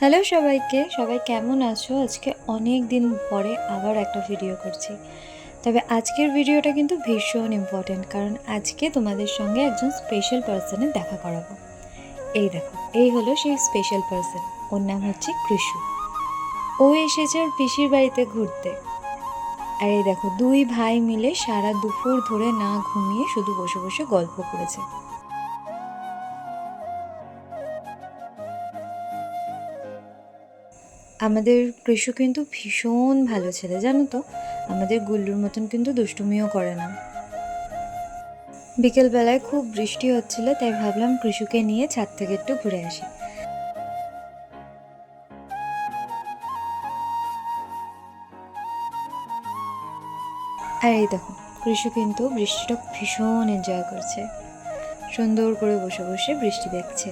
Hello সবাইকে, সবাই কেমন আছো? আজকে অনেক দিন পরে আবার একটা ভিডিও করছি। তবে আজকের ভিডিওটা কিন্তু ভীষণ ইম্পর্ট্যান্ট, কারণ আজকে তোমাদের সঙ্গে একজন স্পেশাল পার্সনের দেখা করাবো। এই দেখো, এই হলো সেই স্পেশাল পার্সন। ওর নাম হচ্ছে কৃষু। ও এসেছে ওর পিসির বাড়িতে ঘুরতে। আর এই দেখো, দুই ভাই মিলে সারা দুপুর ধরে না ঘুমিয়ে শুধু বসে বসে গল্প করেছে। আমাদের কৃষু কিন্তু ভীষণ ভালো ছেলে, জানো তো। আমাদের গুল্লুর মতন কিন্তু দুষ্টুমিও করে না। বিকেলবেলায় খুব বৃষ্টি হচ্ছিল, তাই ভাবলাম কৃষুকে নিয়ে ছাদ থেকে একটু ঘুরে আসি। আর এই দেখো, কৃষু কিন্তু বৃষ্টিটা ভীষণ এনজয় করছে। সুন্দর করে বসে বসে বৃষ্টি দেখছে।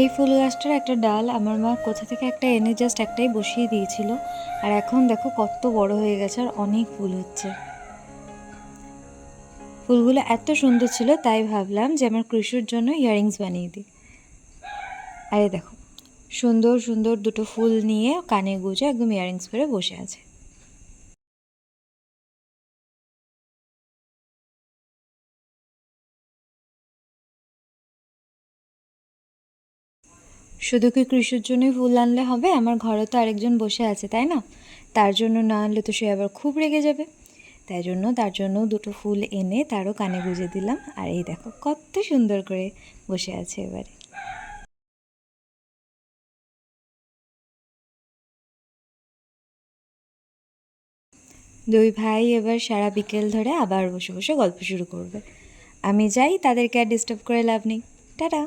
এই ফুল গাছটার একটা ডাল আমার মা কোথা থেকে একটা এনে জাস্ট একটাই বসিয়ে দিয়েছিল, আর এখন দেখো কত বড় হয়ে গেছে আর অনেক ফুল হচ্ছে। ফুলগুলো এত সুন্দর ছিল, তাই ভাবলাম যে আমার কৃষুর জন্য ইয়াররিংস বানিয়ে দিই। আর এই দেখো, সুন্দর সুন্দর দুটো ফুল নিয়ে কানে গুঁজে একদম ইয়াররিংস করে বসে আছে। শুধু কি কৃষির জন্যই ফুল আনলে হবে? আমার ঘরে তো আরেকজন বসে আছে, তাই না? তার জন্য না আনলে তো সে আবার খুব রেগে যাবে। তাই জন্য তার জন্য দুটো ফুল এনে তারও কানে গুঁজে দিলাম। আর এই দেখো কত সুন্দর করে বসে আছে এবারে। দুই ভাই এবার সারা বিকেল ধরে আবার বসে বসে গল্প শুরু করবে। আমি যাই, তাদেরকে আর ডিস্টার্ব করে লাভ নেই। টাটা।